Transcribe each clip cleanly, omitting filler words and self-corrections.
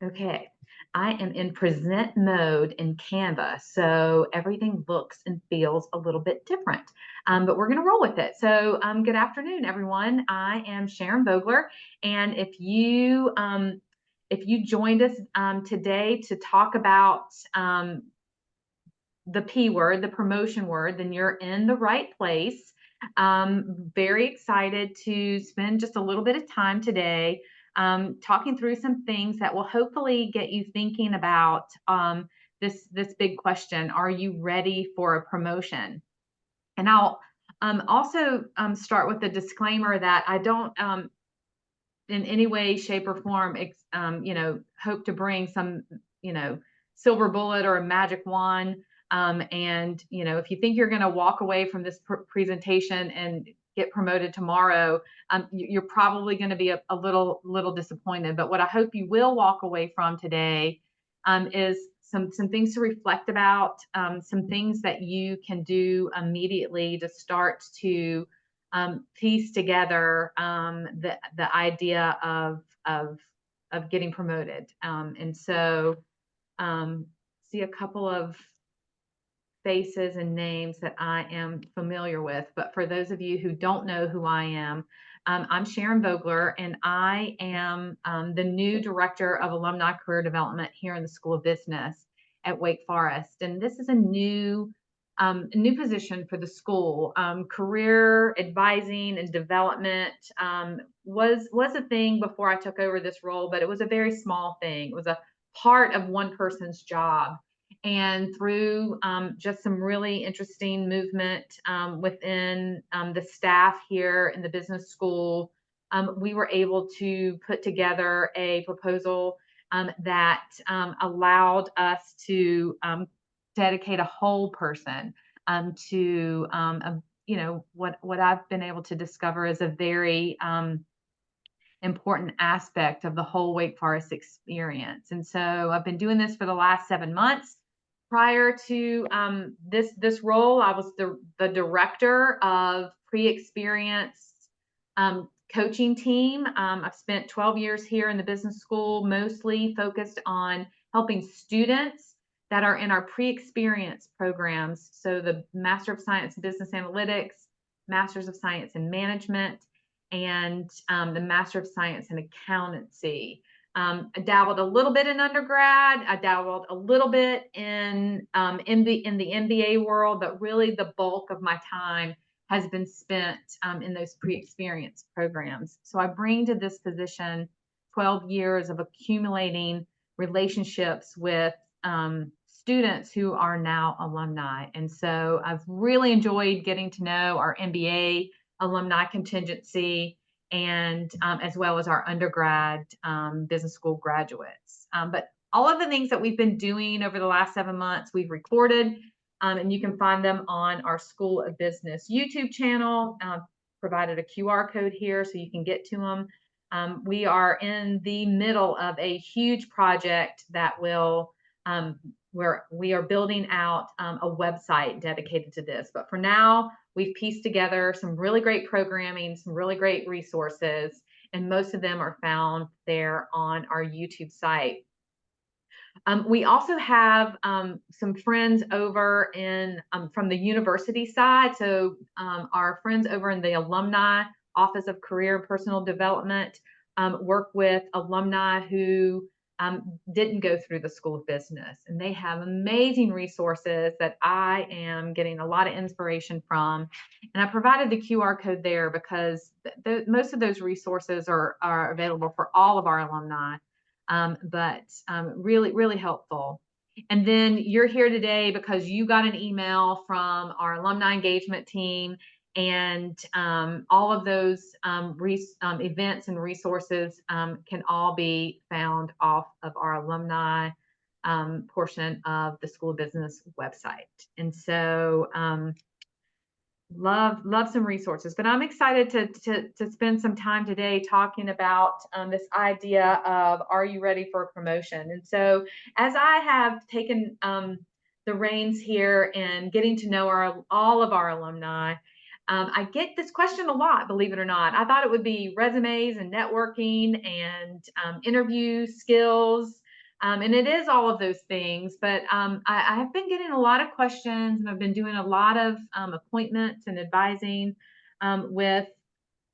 Okay, I am in present mode in Canva, so everything looks and feels a little bit different, but we're going to roll with it. So, good afternoon, everyone. I am Sharon Vogler, and if you joined us today to talk about the P word, the promotion word, then you're in the right place. Very excited to spend just a little bit of time today talking through some things that will hopefully get you thinking about this big question: Are you ready for a promotion? And I'll also start with the disclaimer that I don't, in any way, shape, or form, hope to bring some, silver bullet or a magic wand. And if you think you're going to walk away from this presentation and get promoted tomorrow, you're probably going to be a little disappointed. But what I hope you will walk away from today is some things to reflect about, some things that you can do immediately to start to piece together the idea of getting promoted. And so see a couple of faces and names that I am familiar with. But for those of you who don't know who I am, I'm Sharon Vogler, and I am the new Director of Alumni Career Development here in the School of Business at Wake Forest. And this is a new position for the school. Career advising and development was a thing before I took over this role, but it was a very small thing. It was a part of one person's job. And through just some really interesting movement within the staff here in the business school, we were able to put together a proposal that allowed us to dedicate a whole person to what I've been able to discover is a very important aspect of the whole Wake Forest experience. And so I've been doing this for the last 7 months. Prior to this role, I was the director of pre-experience coaching team. I've spent 12 years here in the business school, mostly focused on helping students that are in our pre-experience programs. So the Master of Science in Business Analytics, Masters of Science in Management, and the Master of Science in Accountancy. I dabbled a little bit in undergrad. I dabbled a little bit in the MBA world, but really the bulk of my time has been spent in those pre-experience programs. So I bring to this position 12 years of accumulating relationships with students who are now alumni. And so I've really enjoyed getting to know our MBA alumni contingency, and as well as our undergrad business school graduates. But all of the things that we've been doing over the last 7 months, we've recorded, and you can find them on our School of Business YouTube channel. Provided a QR code here so you can get to them. We are in the middle of a huge project that will where we are building out a website dedicated to this. But for now, we've pieced together some really great programming, some really great resources, and most of them are found there on our YouTube site. We also have some friends over in from the university side. So our friends over in the Alumni Office of Career and Personal Development work with alumni who didn't go through the School of Business, and they have amazing resources that I am getting a lot of inspiration from. And I provided the QR code there because most of those resources are available for all of our alumni, but really, really helpful. And then you're here today because you got an email from our alumni engagement team, and all of those events and resources can all be found off of our alumni portion of the School of Business website. And so love some resources, but I'm excited to spend some time today talking about this idea of, are you ready for a promotion? And so as I have taken the reins here and getting to know all of our alumni, I get this question a lot, believe it or not. I thought it would be resumes and networking and interview skills, And it is all of those things, but I have been getting a lot of questions, and I've been doing a lot of appointments and advising with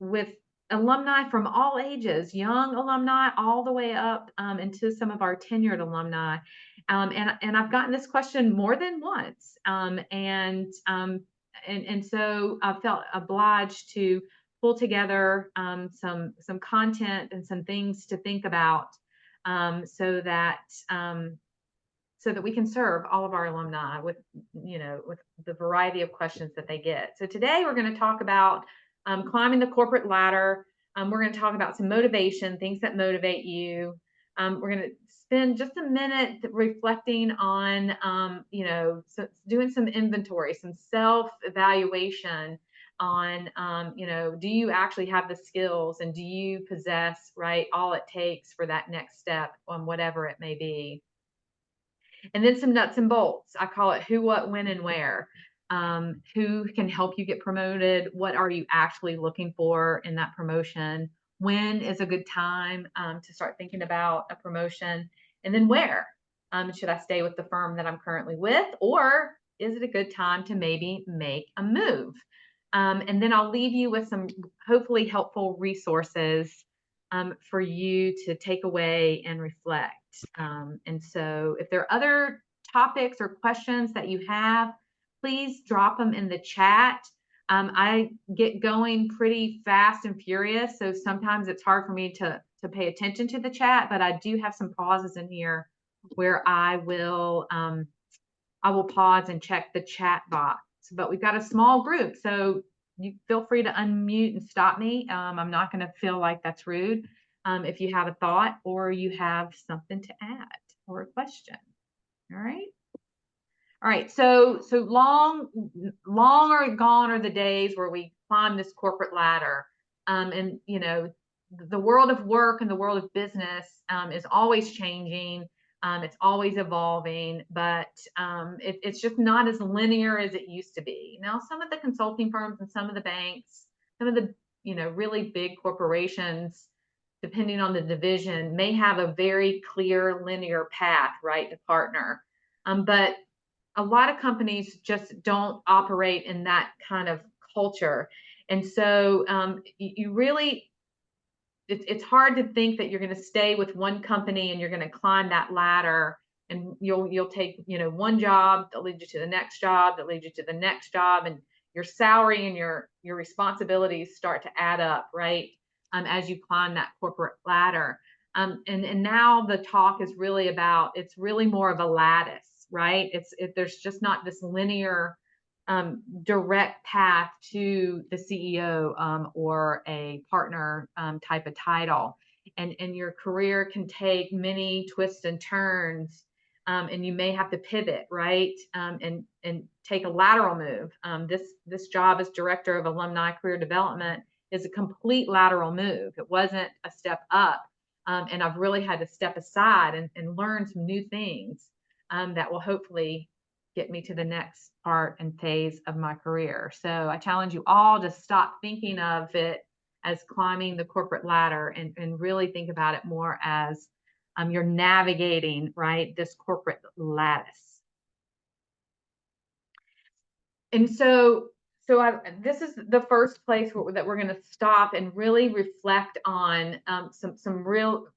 with alumni from all ages, young alumni all the way up into some of our tenured alumni. And I've gotten this question more than once, and so I felt obliged to pull together some content and some things to think about, um, so that um, so that we can serve all of our alumni with, with the variety of questions that they get. So today we're going to talk about climbing the corporate ladder. We're going to talk about some motivation, things that motivate you. We're going to spend just a minute reflecting on, doing some inventory, some self evaluation on, do you actually have the skills, and do you possess, right, all it takes for that next step on whatever it may be. And then some nuts and bolts. I call it who, what, when, and where. Who can help you get promoted? What are you actually looking for in that promotion? When is a good time to start thinking about a promotion? And then where? Should I stay with the firm that I'm currently with, or is it a good time to maybe make a move? And then I'll leave you with some hopefully helpful resources for you to take away and reflect. And so, if there are other topics or questions that you have, please drop them in the chat. I get going pretty fast and furious, so sometimes it's hard for me to pay attention to the chat. But I do have some pauses in here where I will pause and check the chat box. But we've got a small group, so you feel free to unmute and stop me. I'm not going to feel like that's rude. If you have a thought or you have something to add or a question. All right. All right. So long are gone are the days where we climb this corporate ladder. And the world of work and the world of business is always changing. It's always evolving, but it's just not as linear as it used to be. Now, some of the consulting firms and some of the banks, some of the really big corporations, depending on the division, may have a very clear linear path, right, to partner. But a lot of companies just don't operate in that kind of culture, and so you really it's hard to think that you're going to stay with one company and you're going to climb that ladder, and you'll take one job that leads you to the next job that leads you to the next job, and your salary and your responsibilities start to add up, right, as you climb that corporate ladder. And now the talk is really about, it's really more of a lattice, right? There's just not this linear direct path to the CEO or a partner type of title. And your career can take many twists and turns, and you may have to pivot, right? And take a lateral move. This job as director of alumni career development is a complete lateral move. It wasn't a step up. And I've really had to step aside and learn some new things that will hopefully get me to the next part and phase of my career. So I challenge you all to stop thinking of it as climbing the corporate ladder, and really think about it more as you're navigating, right, this corporate lattice. And so this is the first place that we're going to stop and really reflect on some real,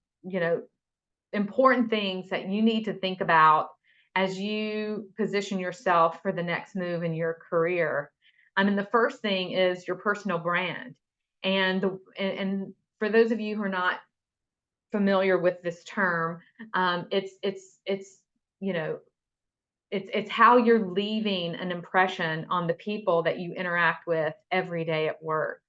important things that you need to think about as you position yourself for the next move in your career. I mean, the first thing is your personal brand. And for those of you who are not familiar with this term, it's how you're leaving an impression on the people that you interact with every day at work.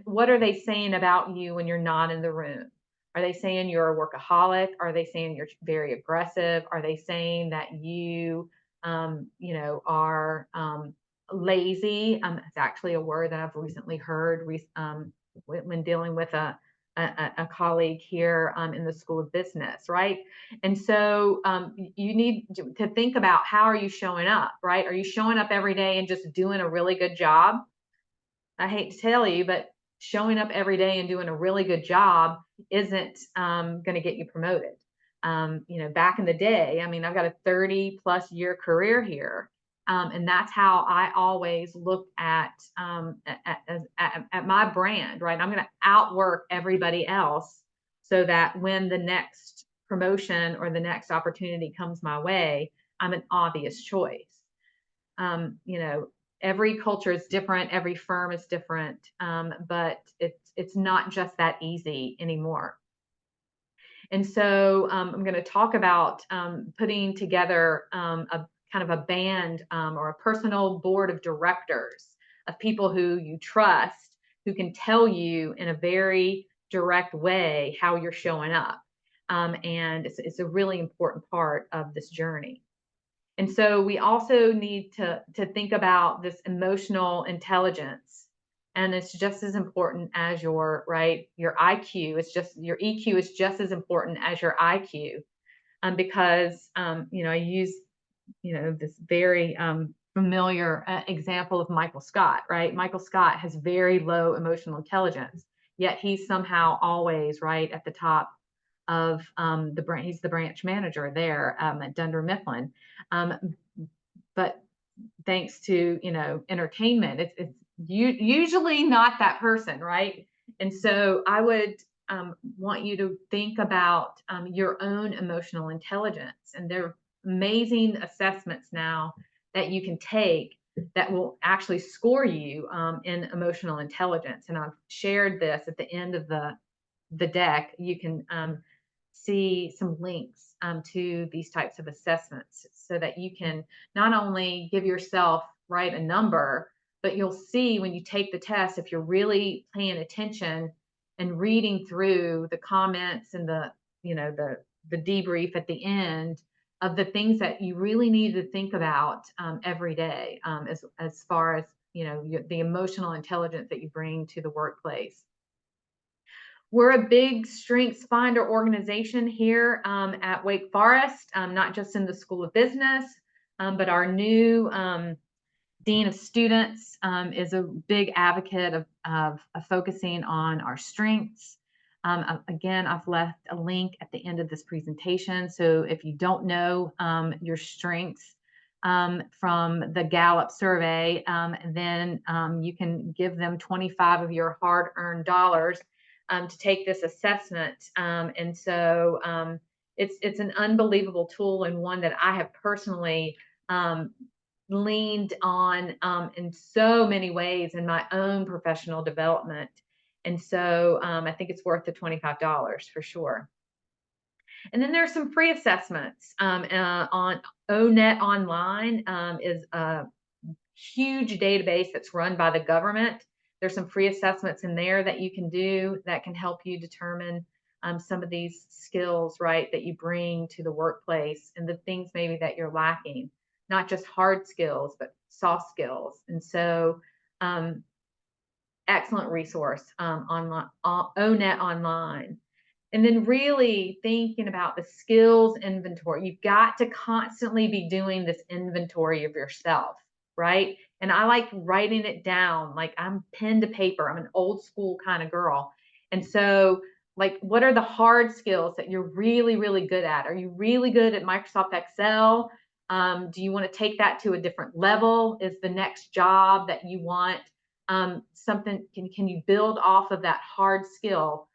What are they saying about you when you're not in the room? Are they saying you're a workaholic? Are they saying you're very aggressive? Are they saying that you, are lazy? It's actually a word that I've recently heard when dealing with a colleague here in the School of Business, right? And so you need to think about, how are you showing up, right? Are you showing up every day and just doing a really good job? I hate to tell you, but showing up every day and doing a really good job isn't going to get you promoted. Back in the day, I mean, I've got a 30+ year career here. And that's how I always look at my brand, right? I'm going to outwork everybody else so that when the next promotion or the next opportunity comes my way, I'm an obvious choice. Um, you know, every culture is different, every firm is different, but it's not just that easy anymore. And so I'm going to talk about putting together a kind of a band or a personal board of directors of people who you trust, who can tell you in a very direct way how you're showing up. And it's a really important part of this journey. And so we also need to think about this emotional intelligence. And it's just as important as your IQ. It's just your EQ is just as important as your IQ. Because I use this very familiar example of Michael Scott, right? Michael Scott has very low emotional intelligence, yet he's somehow always right at the top of the branch. He's the branch manager there at Dunder Mifflin. Um, but thanks to entertainment, it's usually not that person, right? And so I would want you to think about your own emotional intelligence, and there are amazing assessments now that you can take that will actually score you in emotional intelligence. And I've shared this at the end of the deck. You can see some links to these types of assessments so that you can not only give yourself a number, but you'll see when you take the test if you're really paying attention and reading through the comments and the debrief at the end of the things that you really need to think about every day, as far as the emotional intelligence that you bring to the workplace. We're a big strengths finder organization here at Wake Forest, not just in the School of Business, but our new Dean of Students is a big advocate of focusing on our strengths. Again, I've left a link at the end of this presentation. So if you don't know your strengths from the Gallup survey, then you can give them 25 of your hard-earned dollars to take this assessment. And so it's an unbelievable tool, and one that I have personally leaned on in so many ways in my own professional development. And so I think it's worth the $25 for sure. And then there's some free assessments on ONET Online. Is a huge database that's run by the government. There's some free assessments in there that you can do that can help you determine some of these skills, right, that you bring to the workplace, and the things maybe that you're lacking, not just hard skills, but soft skills. And so excellent resource online, ONET Online. And then really thinking about the skills inventory. You've got to constantly be doing this inventory of yourself, right? And I like writing it down. Like, I'm pen to paper. I'm an old school kind of girl. And so, like, what are the hard skills that you're really, really good at? Are you really good at Microsoft Excel? Do you want to take that to a different level? Is the next job that you want something? Can you build off of that hard skill?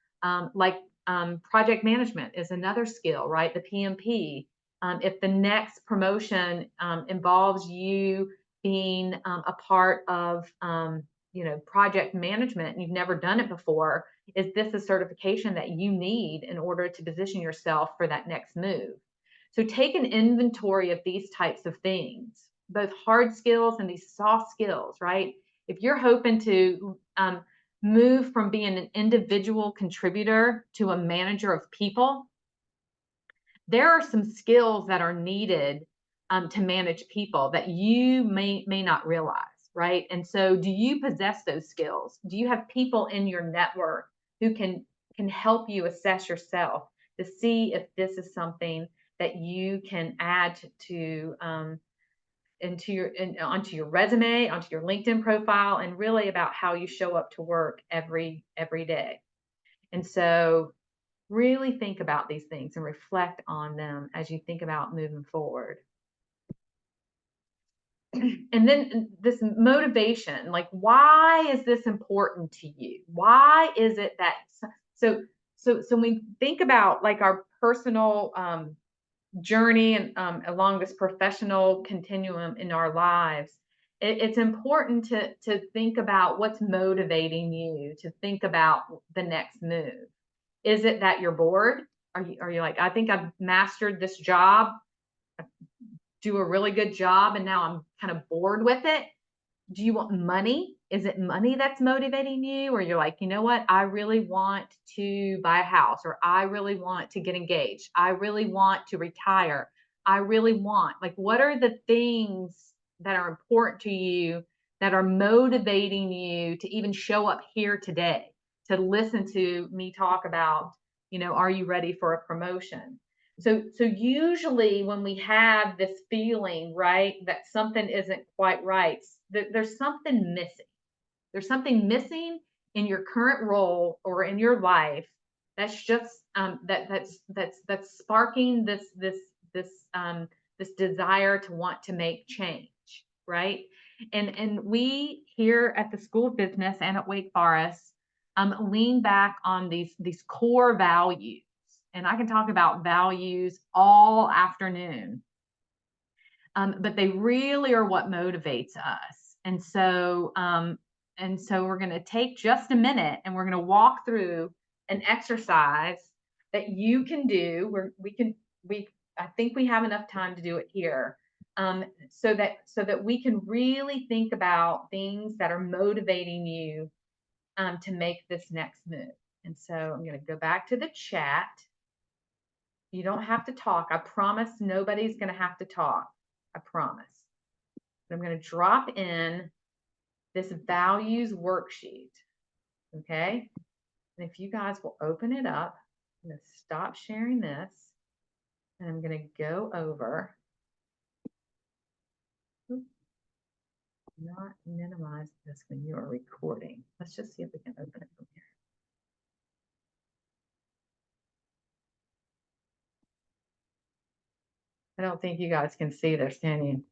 Project management is another skill, right? The PMP. If the next promotion involves you being a part of, project management, and you've never done it before, is this a certification that you need in order to position yourself for that next move? So take an inventory of these types of things, both hard skills and these soft skills, right? If you're hoping to move from being an individual contributor to a manager of people, there are some skills that are needed to manage people that you may not realize, right? And so, do you possess those skills? Do you have people in your network who can help you assess yourself to see if this is something that you can add to onto your resume, onto your LinkedIn profile, and really about how you show up to work every day? And so Really think about these things and reflect on them as you think about moving forward. And then this motivation, like, why is this important to you? Why is it that so when we think about like our personal journey and along this professional continuum in our lives, it's important to think about what's motivating you to think about the next move. Is it that you're bored? Are you like, I think I've mastered this job, do a really good job, and now I'm kind of bored with it? Do you want money? Is it money that's motivating you? Or you're like, you know what? I really want to buy a house, or I really want to get engaged. I really want to retire. I really want, like, what are the things that are important to you that are motivating you to even show up here today to listen to me talk about, are you ready for a promotion? So usually when we have this feeling, right, that something isn't quite right, there's something missing. There's something missing in your current role or in your life that's just that's sparking this desire to want to make change, right? And we here at the School of Business and at Wake Forest lean back on these core values, and I can talk about values all afternoon, but they really are what motivates us. And so we're going to take just a minute and we're going to walk through an exercise that you can do. I think we have enough time to do it here, so that we can really think about things that are motivating you to make this next move. And so I'm going to go back to the chat. You don't have to talk. I promise nobody's going to have to talk. I promise. But I'm going to drop in this values worksheet. Okay. And if you guys will open it up, I'm going to stop sharing this and I'm going to go over. Not minimize this when you are recording. Let's just see if we can open it from here. I don't think you guys can see this, can you?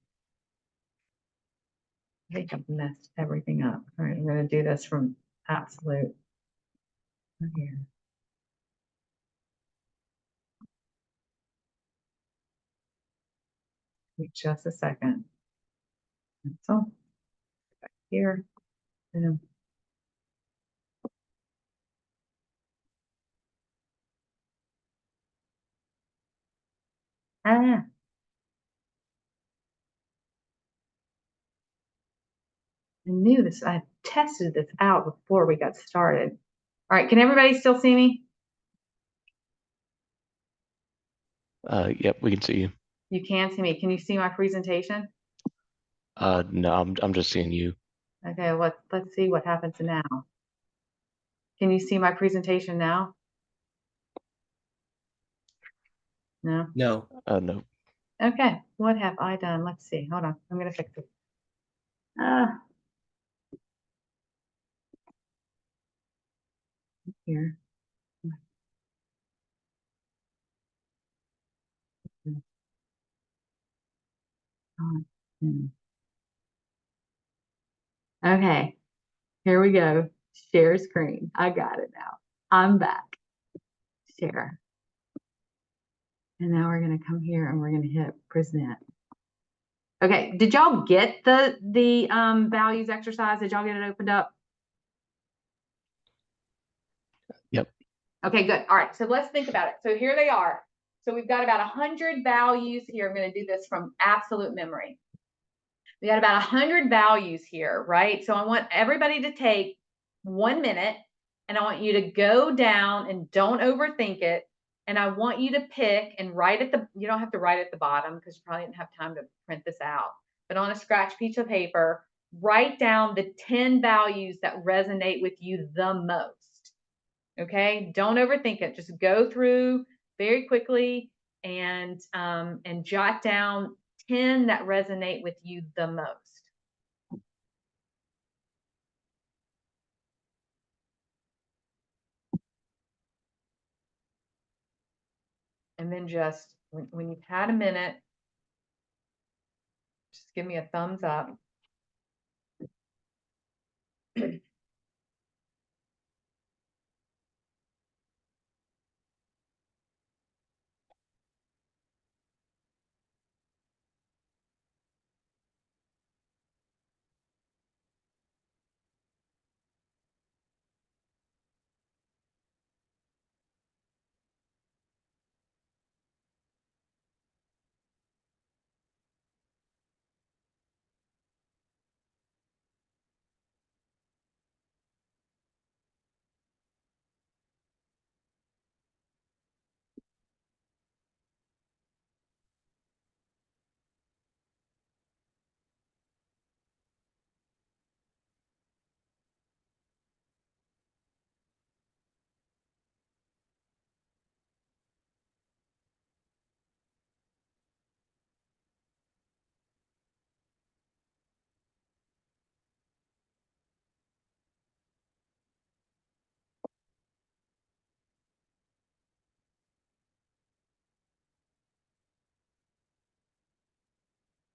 I think I've messed everything up. All right, I'm going to do this from absolute here. Wait just a second. So back here. And I knew this. I tested this out before we got started. All right, can everybody still see me? Yep, we can see you. You can see me. Can you see my presentation? No, I'm just seeing you. Okay, let's see what happens now. Can you see my presentation now? No? No. No. Okay, what have I done? Let's see. Hold on. I'm going to fix it. Here. Okay, here we go. Share screen. I got it now. I'm back. Share. And now we're going to come here and we're going to hit present. Okay, did y'all get the values exercise? Did y'all get it opened up? Yep. Okay, good. All right, so let's think about it. So here they are. So we've got about 100 values here. I'm going to do this from absolute memory. We got about 100 values here, right? So I want everybody to take 1 minute and I want you to go down and don't overthink it. And I want you to pick and write at you don't have to write at the bottom because you probably didn't have time to print this out, but on a scratch piece of paper, write down the 10 values that resonate with you the most. Okay, don't overthink it. Just go through very quickly and jot down 10 that resonate with you the most. And then just when you've had a minute, just give me a thumbs up.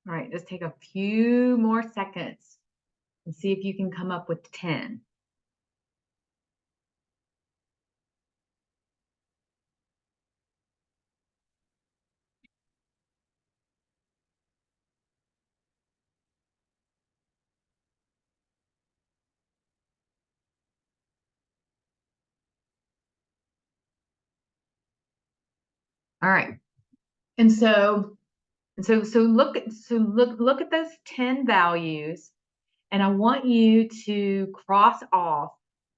All right, just take a few more seconds and see if you can come up with 10. All right. And look at those 10 values, and I want you to cross off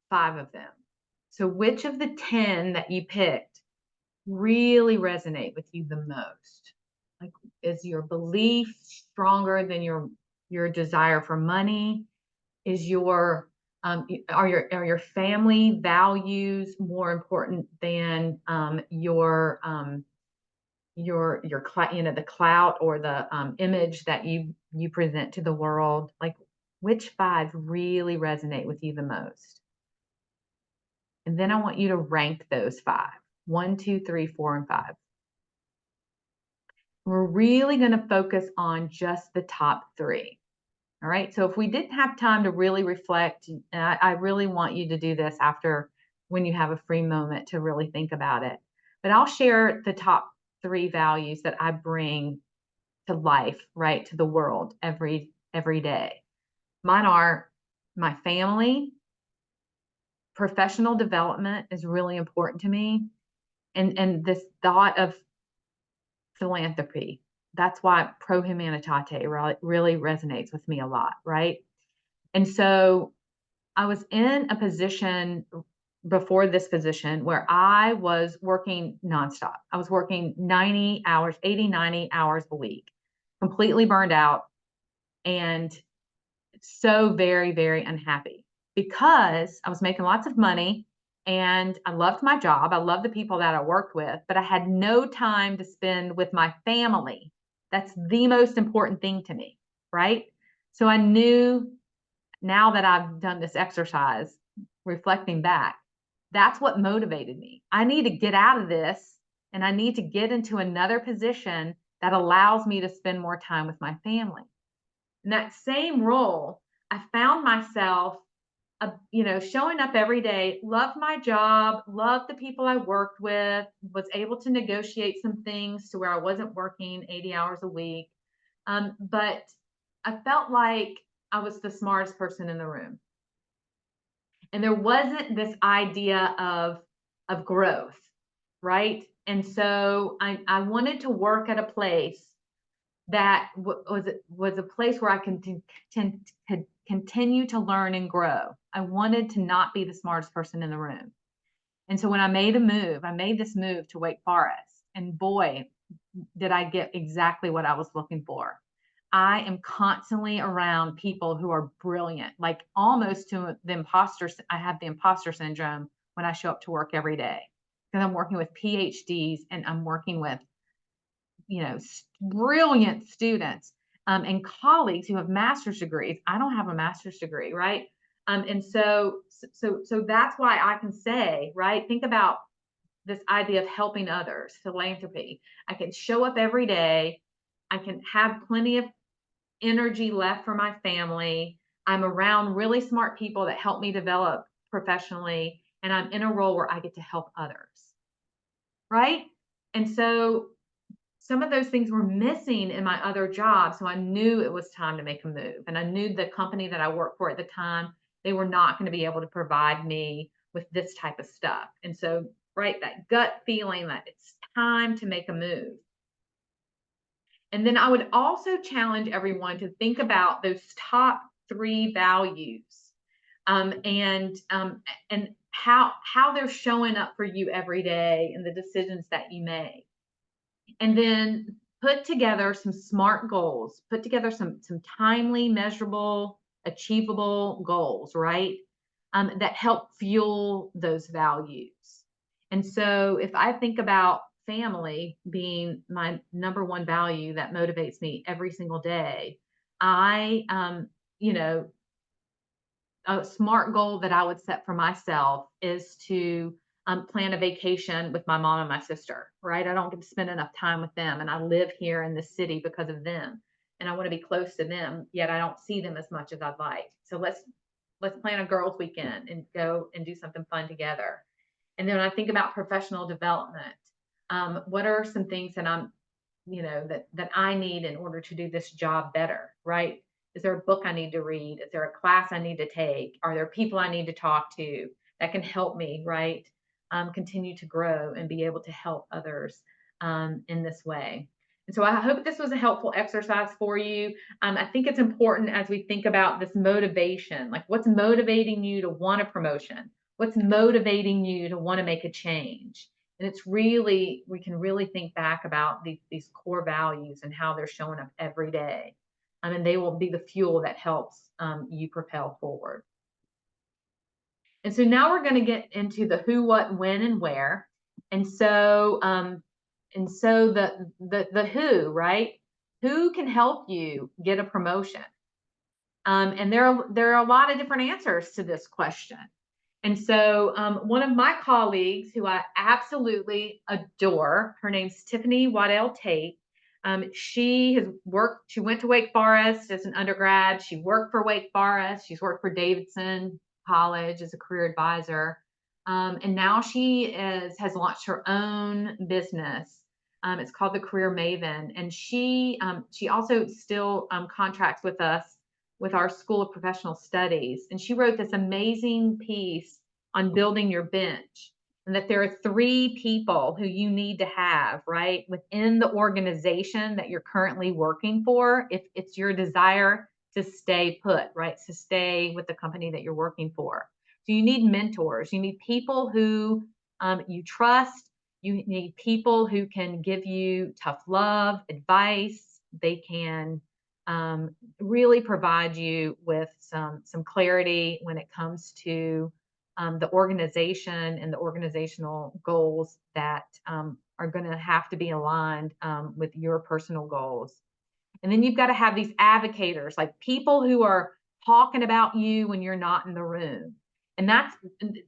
5 of them. So which of the 10 that you picked really resonate with you the most? Like, is your belief stronger than your desire for money? Is your are your family values more important than the clout or the image that you present to the world? Like, which 5 really resonate with you the most? And then I want you to rank those 5: 1, 2, 3, 4, and 5. We're really going to focus on just the top 3. All right. So if we didn't have time to really reflect, and I really want you to do this after, when you have a free moment, to really think about it. But I'll share the top 3 values that I bring to life, right, to the world every day. Mine are my family. Professional development is really important to me, and this thought of philanthropy. That's why Pro Humanitate really resonates with me a lot, right? And so I was in a position before this position where I was working nonstop. I was working 90 hours, 80, 90 hours a week, completely burned out, and so very, very unhappy because I was making lots of money and I loved my job. I loved the people that I worked with, but I had no time to spend with my family. That's the most important thing to me, right? So I knew, now that I've done this exercise, reflecting back, that's what motivated me. I need to get out of this and I need to get into another position that allows me to spend more time with my family. In that same role, I found myself, showing up every day, loved my job, loved the people I worked with, was able to negotiate some things to where I wasn't working 80 hours a week. But I felt like I was the smartest person in the room. And there wasn't this idea of growth, right? And so I wanted to work at a place that was a place where I could continue to learn and grow. I wanted to not be the smartest person in the room. And so when I made this move to Wake Forest, and boy, did I get exactly what I was looking for. I am constantly around people who are brilliant, like almost to the imposter. I have the imposter syndrome when I show up to work every day, because I'm working with PhDs and I'm working with, brilliant students, and colleagues who have master's degrees. I don't have a master's degree, right? And so that's why I can say, right, think about this idea of helping others, philanthropy. I can show up every day. I can have plenty of energy left for my family. I'm around really smart people that help me develop professionally, and I'm in a role where I get to help others, right? And so some of those things were missing in my other job. So I knew it was time to make a move. And I knew the company that I worked for at the time, they were not going to be able to provide me with this type of stuff. And so, right, that gut feeling that it's time to make a move. And then I would also challenge everyone to think about those top three values, um, and um, and how they're showing up for you every day and the decisions that you make. And then put together some smart goals, put together some timely, measurable, achievable goals, right? That help fuel those values. And so if I think about family being my number one value that motivates me every single day, I you know, a smart goal that I would set for myself is to plan a vacation with my mom and my sister, right? I don't get to spend enough time with them, and I live here in the city because of them, and I want to be close to them. Yet I don't see them as much as I'd like. So let's plan a girls' weekend and go and do something fun together. And then when I think about professional development, what are some things that that I need in order to do this job better, right? Is there a book I need to read? Is there a class I need to take? Are there people I need to talk to that can help me, right? Continue to grow and be able to help others in this way. And so I hope this was a helpful exercise for you. I think it's important as we think about this motivation, like what's motivating you to want a promotion? What's motivating you to want to make a change? And it's really, we can really think back about these core values and how they're showing up every day. And they will be the fuel that helps you propel forward. And so now we're going to get into the who, what, when, and where. And so, the who, right? Who can help you get a promotion? And there are a lot of different answers to this question. And so, one of my colleagues who I absolutely adore, her name's Tiffany Waddell Tate. She has worked, she went to Wake Forest as an undergrad. She worked for Wake Forest. She's worked for Davidson College as a career advisor. And now has launched her own business. It's called the Career Maven. And she also still contracts with us with our School of Professional Studies. And she wrote this amazing piece on building your bench, and that there are three people who you need to have, right, within the organization that you're currently working for, if it's your desire to stay put, right, to stay with the company that you're working for. So you need mentors. You need people who you trust. You need people who can give you tough love, advice. They can really provide you with some clarity when it comes to the organization and the organizational goals that are going to have to be aligned with your personal goals. And then you've got to have these advocators, like people who are talking about you when you're not in the room. And that's,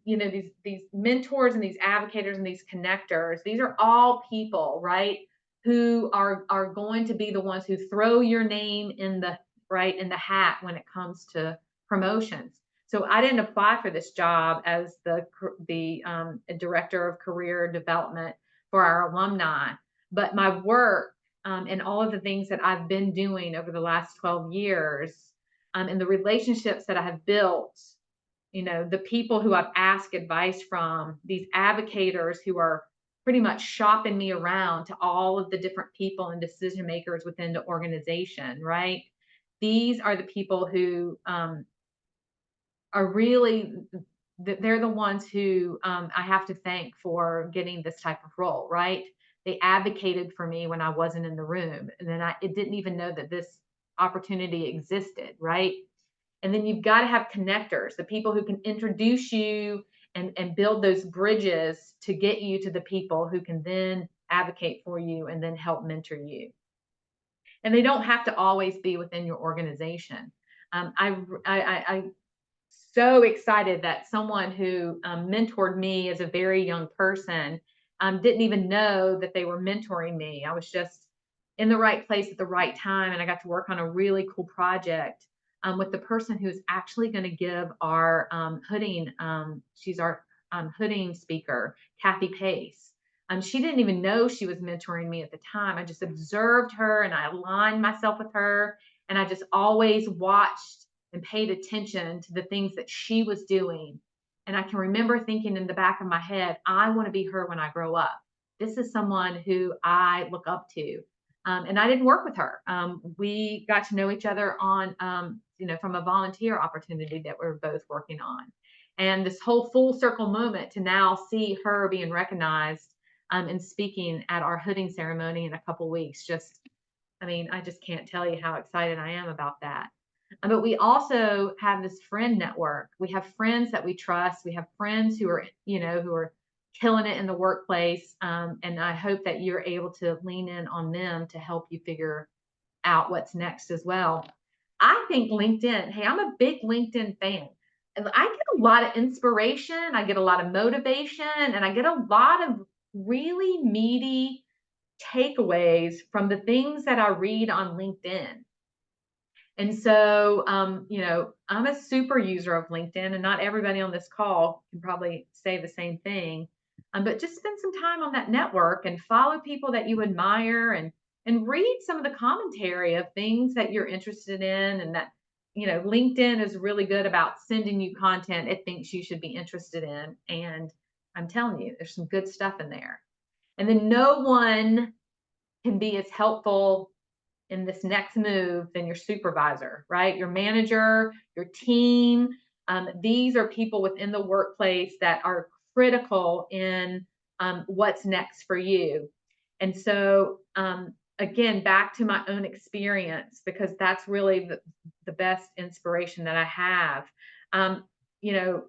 these mentors and these advocators and these connectors, these are all people, right, who are going to be the ones who throw your name in the hat when it comes to promotions. So I didn't apply for this job as the director of career development for our alumni, but my work and all of the things that I've been doing over the last 12 years, and the relationships that I have built, the people who I've asked advice from, these advocators who are pretty much shopping me around to all of the different people and decision makers within the organization, right? These are the people who are really, they're the ones who I have to thank for getting this type of role, right? They advocated for me when I wasn't in the room, and then it didn't even know that this opportunity existed, right? And then you've got to have connectors, the people who can introduce you and build those bridges to get you to the people who can then advocate for you and then help mentor you. And they don't have to always be within your organization. I so excited that someone who mentored me as a very young person didn't even know that they were mentoring me. I was just in the right place at the right time, and I got to work on a really cool project with the person who's actually going to give our hooding. She's our hooding speaker, Kathy Pace. She didn't even know she was mentoring me at the time. I just observed her and I aligned myself with her. And I just always watched and paid attention to the things that she was doing. And I can remember thinking in the back of my head, I want to be her when I grow up. This is someone who I look up to. And I didn't work with her. We got to know each other on, from a volunteer opportunity that we we're both working on. And this whole full circle moment to now see her being recognized and speaking at our hooding ceremony in a couple weeks. I just can't tell you how excited I am about that. But we also have this friend network. We have friends that we trust. We have friends who are killing it in the workplace. And I hope that you're able to lean in on them to help you figure out what's next as well. I think LinkedIn, hey, I'm a big LinkedIn fan. And I get a lot of inspiration, I get a lot of motivation, and I get a lot of really meaty takeaways from the things that I read on LinkedIn. And so, I'm a super user of LinkedIn, and not everybody on this call can probably say the same thing. But just spend some time on that network and follow people that you admire, and read some of the commentary of things that you're interested in, and that LinkedIn is really good about sending you content it thinks you should be interested in. And I'm telling you, there's some good stuff in there. And then no one can be as helpful in this next move than your supervisor, right? Your manager, your team. These are people within the workplace that are critical in what's next for you. And so, again, back to my own experience, because that's really the best inspiration that I have. Um, you know,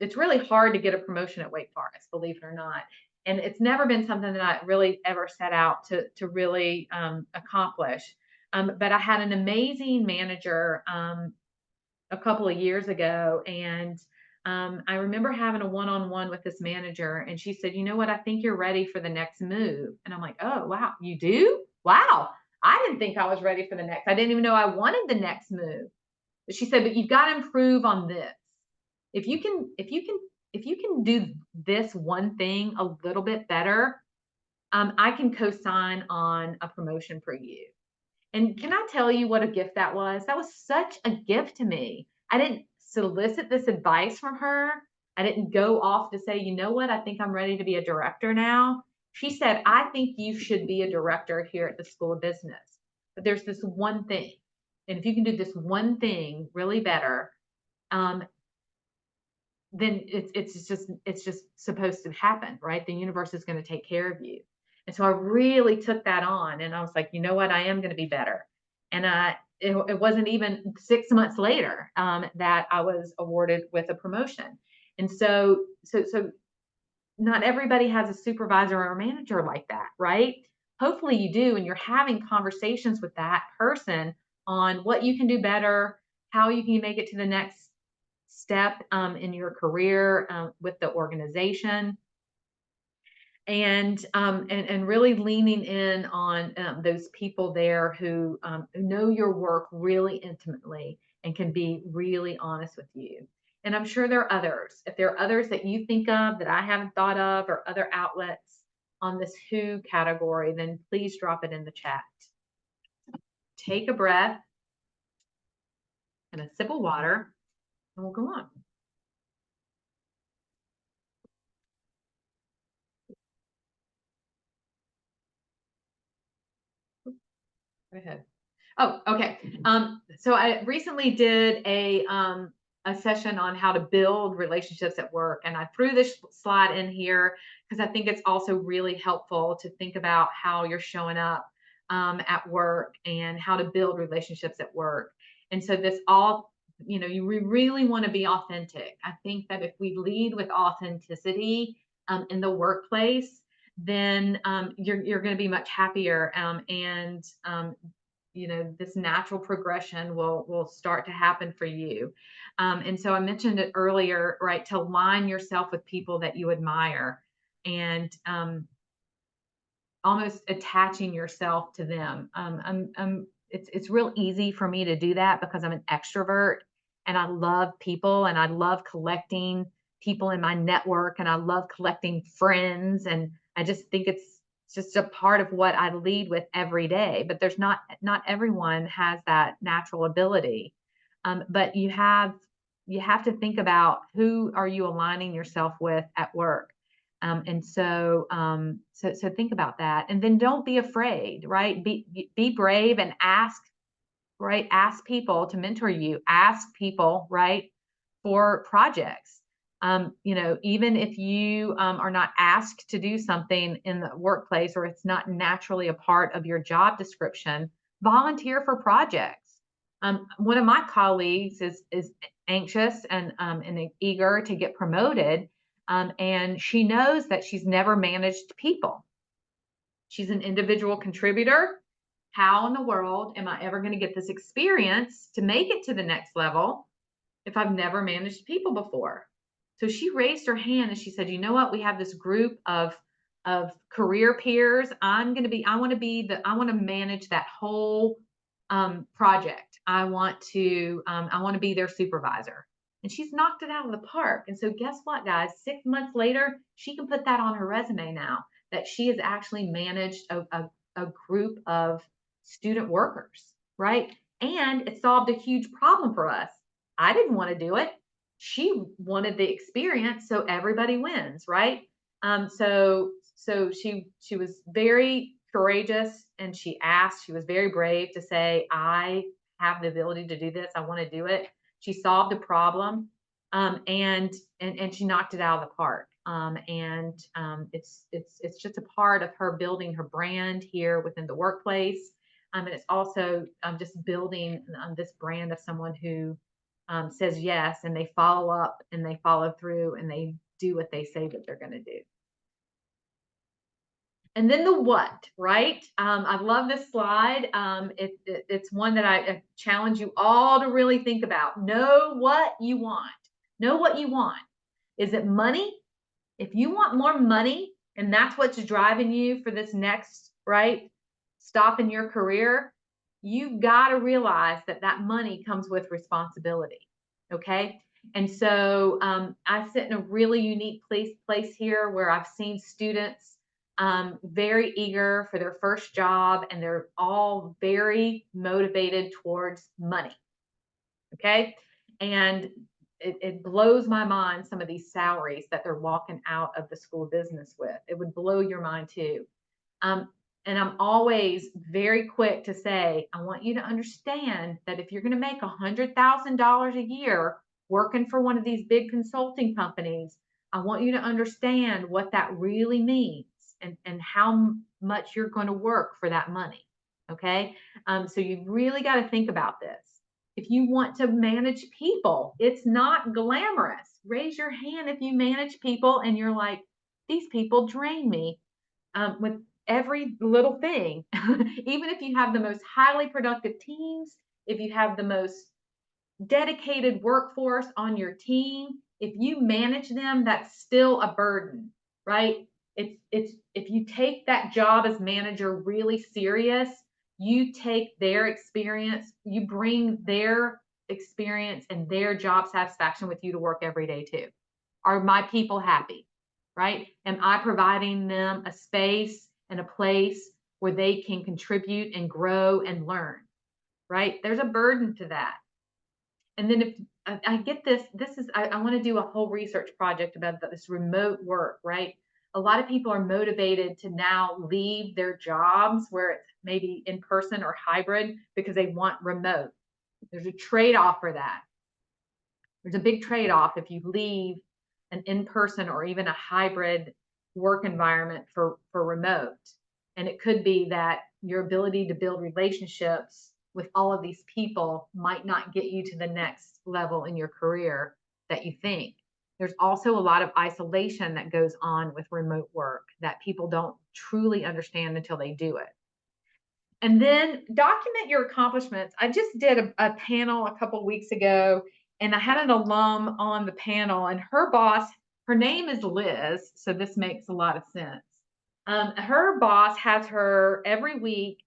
it's really hard to get a promotion at Wake Forest, believe it or not. And it's never been something that I really ever set out to really accomplish. But I had an amazing manager a couple of years ago, and I remember having a one-on-one with this manager, and she said, "You know what? I think you're ready for the next move." And I'm like, "Oh, wow, you do? Wow. I didn't think I was ready for the next. I didn't even know I wanted the next move." But she said, "But you've got to improve on this. If you can, if you can, if you can do this one thing a little bit better, I can co-sign on a promotion for you." And can I tell you what a gift that was? That was such a gift to me. I didn't solicit this advice from her. I didn't go off to say, "You know what? I think I'm ready to be a director now." She said, "I think you should be a director here at the School of Business. But there's this one thing. And if you can do this one thing really better, um, then it's just supposed to happen, right? The universe is going to take care of you." And so I really took that on, and I was like, "You know what? I am going to be better." And it wasn't even 6 months later that I was awarded with a promotion. And so not everybody has a supervisor or a manager like that, right? Hopefully you do, and you're having conversations with that person on what you can do better, how you can make it to the next step in your career with the organization, and really leaning in on those people there who know your work really intimately and can be really honest with you. And I'm sure there are others. If there are others that you think of that I haven't thought of, or other outlets on this who category, then please drop it in the chat. Take a breath and a sip of water, and we'll go on. Go ahead. Oh, okay. So I recently did a session on how to build relationships at work, and I threw this slide in here because I think it's also really helpful to think about how you're showing up at work and how to build relationships at work. And so this all, you really want to be authentic. I think that if we lead with authenticity in the workplace, then you're going to be much happier, and this natural progression will start to happen for you. And so I mentioned it earlier, right? To align yourself with people that you admire. and almost attaching yourself to them. It's real easy for me to do that because I'm an extrovert and I love people and I love collecting people in my network and I love collecting friends, and I just think it's just a part of what I lead with every day. But there's not everyone has that natural ability. But you have to think about who are you aligning yourself with at work. So think about that, and then don't be afraid, right? Be brave and ask, right? Ask people to mentor you. Ask people, right, for projects. Even if you are not asked to do something in the workplace or it's not naturally a part of your job description, volunteer for projects. One of my colleagues is anxious and eager to get promoted, and she knows that she's never managed people. She's an individual contributor. How in the world am I ever going to get this experience to make it to the next level if I've never managed people before? So she raised her hand and she said, "You know what? We have this group of career peers. I want to manage that whole project. I want to be their supervisor." And she's knocked it out of the park. And so guess what, guys? 6 months later, she can put that on her resume now, that she has actually managed a group of student workers, right? And it solved a huge problem for us. I didn't want to do it. She wanted the experience, so everybody wins, right? So she was very courageous, and she asked. She was very brave to say, "I have the ability to do this. I want to do it." She solved a problem, and she knocked it out of the park. It's just a part of her building her brand here within the workplace. And it's also just building this brand of someone who says yes, and they follow up and they follow through and they do what they say that they're going to do. And then the what, right? I love this slide. It's one that I challenge you all to really think about. Know what you want. Know what you want. Is it money? If you want more money and that's what's driving you for this next, right, stop in your career, you got to realize that that money comes with responsibility. Okay. And so I sit in a really unique place here where I've seen students very eager for their first job, and they're all very motivated towards money. Okay. And it blows my mind, some of these salaries that they're walking out of the School of Business with. It would blow your mind too. Um, and I'm always very quick to say, I want you to understand that if you're going to make $100,000 a year working for one of these big consulting companies, I want you to understand what that really means, and how much you're going to work for that money. Okay. So you really got to think about this. If you want to manage people, it's not glamorous. Raise your hand if you manage people and you're like, these people drain me with every little thing. Even if you have the most highly productive teams, if you have the most dedicated workforce on your team, if you manage them, that's still a burden, right? It's if you take that job as manager really serious, you take their experience, you bring their experience and their job satisfaction with you to work every day too. Are my people happy? Right? Am I providing them a space and a place where they can contribute and grow and learn? Right? There's a burden to that. And then if I get I want to do a whole research project about this remote work, right? A lot of people are motivated to now leave their jobs where it's maybe in person or hybrid because they want remote. There's a trade-off for that. There's a big trade-off if you leave an in-person or even a hybrid work environment for remote. And it could be that your ability to build relationships with all of these people might not get you to the next level in your career that you think. There's also a lot of isolation that goes on with remote work that people don't truly understand until they do it. And then document your accomplishments. I just did a panel a couple weeks ago, and I had an alum on the panel, and her boss Her name is Liz, so this makes a lot of sense. Her boss has her every week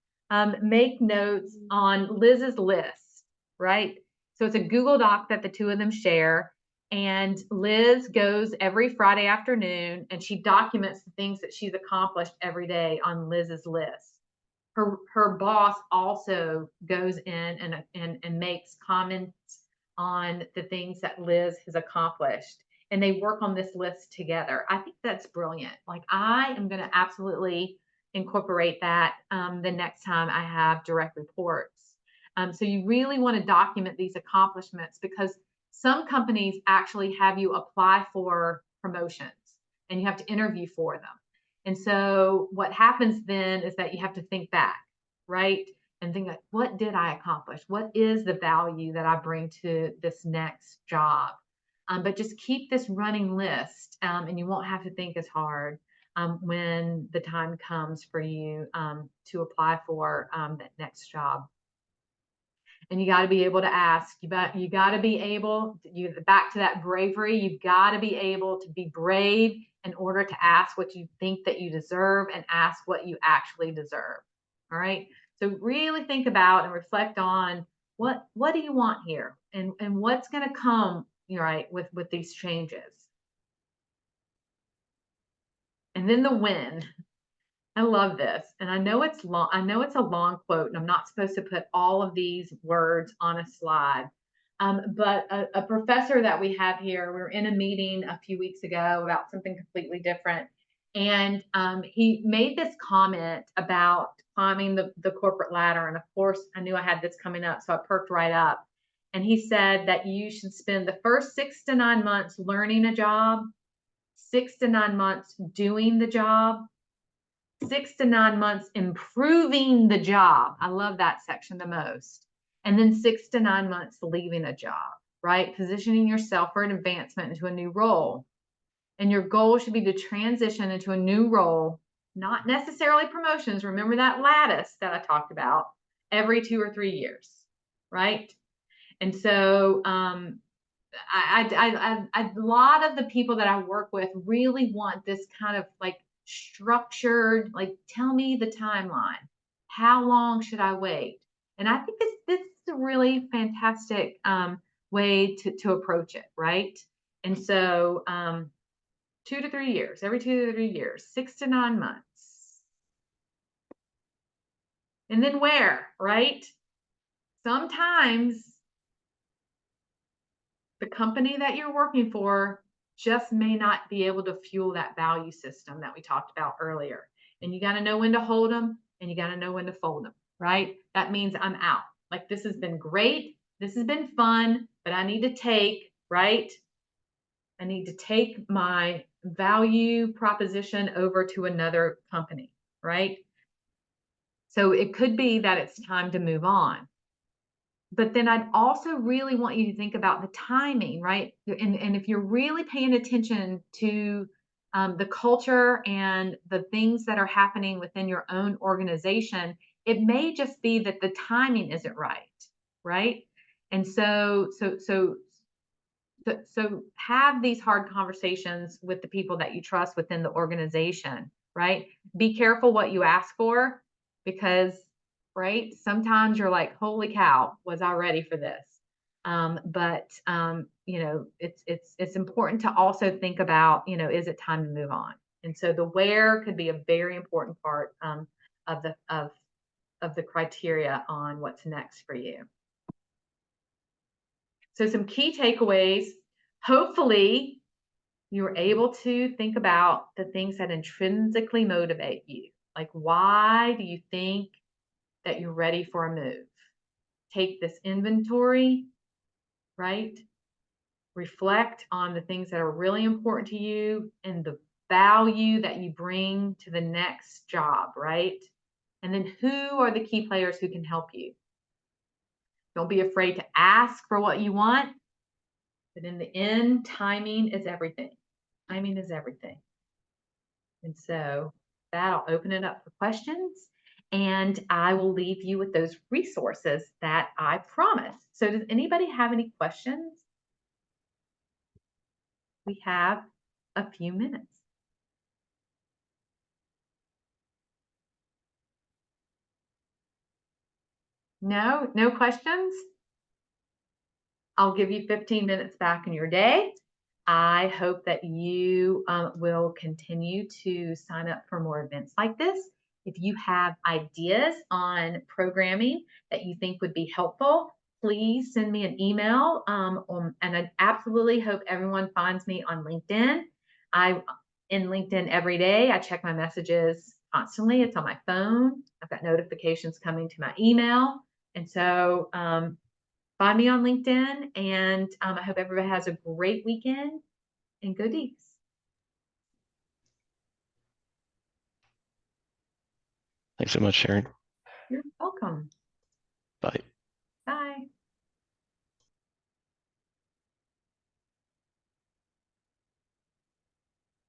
make notes on Liz's list, right? So it's a Google Doc that the two of them share. And Liz goes every Friday afternoon and she documents the things that she's accomplished every day on Liz's list. Her boss also goes in and makes comments on the things that Liz has accomplished, and they work on this list together. I think that's brilliant. Like, I am going to absolutely incorporate that the next time I have direct reports. So you really want to document these accomplishments, because some companies actually have you apply for promotions and you have to interview for them. And so what happens then is that you have to think back, right? And think like, what did I accomplish? What is the value that I bring to this next job? But just keep this running list, and you won't have to think as hard when the time comes for you to apply for that next job. And you got to be able to ask. You got to be able. Back to that bravery. You've got to be able to be brave in order to ask what you think that you deserve and ask what you actually deserve. All right. So really think about and reflect on what do you want here, and what's going to come, right, with these changes. And then the win. I love this. And I know it's long. I know it's a long quote, and I'm not supposed to put all of these words on a slide. But a professor that we have here, we were in a meeting a few weeks ago about something completely different. And he made this comment about climbing the corporate ladder. And of course, I knew I had this coming up, so I perked right up. And he said that you should spend the first 6 to 9 months learning a job, 6 to 9 months doing the job, 6 to 9 months improving the job. I love that section the most. And then 6 to 9 months leaving a job, right? Positioning yourself for an advancement into a new role. And your goal should be to transition into a new role, not necessarily promotions. Remember that lattice that I talked about, every 2 or 3 years, right? And so a lot of the people that I work with really want this kind of like structured, like, tell me the timeline. How long should I wait? And I think this is a really fantastic way to approach it, right? And so 2 to 3 years, every 2 to 3 years, 6 to 9 months. And then where, right? Sometimes the company that you're working for just may not be able to fuel that value system that we talked about earlier. And you got to know when to hold them and you got to know when to fold them, right? That means I'm out. Like, this has been great. This has been fun, but I need to take, right? I need to take my value proposition over to another company, right? So it could be that it's time to move on. But then I'd also really want you to think about the timing, right? And if you're really paying attention to the culture and the things that are happening within your own organization, it may just be that the timing isn't right, right? And so have these hard conversations with the people that you trust within the organization, right? Be careful what you ask for, because, right, sometimes you're like, holy cow, was I ready for this? But it's important to also think about, is it time to move on? And so the where could be a very important part of the criteria on what's next for you. So some key takeaways. Hopefully, you're able to think about the things that intrinsically motivate you. Like, why do you think that you're ready for a move? Take this inventory, right? Reflect on the things that are really important to you and the value that you bring to the next job, right? And then who are the key players who can help you? Don't be afraid to ask for what you want. But in the end, timing is everything. Timing is everything. And so that'll open it up for questions. And I will leave you with those resources that I promised. So does anybody have any questions? We have a few minutes. No, no questions? I'll give you 15 minutes back in your day. I hope that you will continue to sign up for more events like this. If you have ideas on programming that you think would be helpful, please send me an email. And I absolutely hope everyone finds me on LinkedIn. I in LinkedIn every day. I check my messages constantly. It's on my phone. I've got notifications coming to my email. And so find me on LinkedIn, and I hope everybody has a great weekend and go Deeks. Thanks so much, Sharon. You're welcome. Bye. Bye.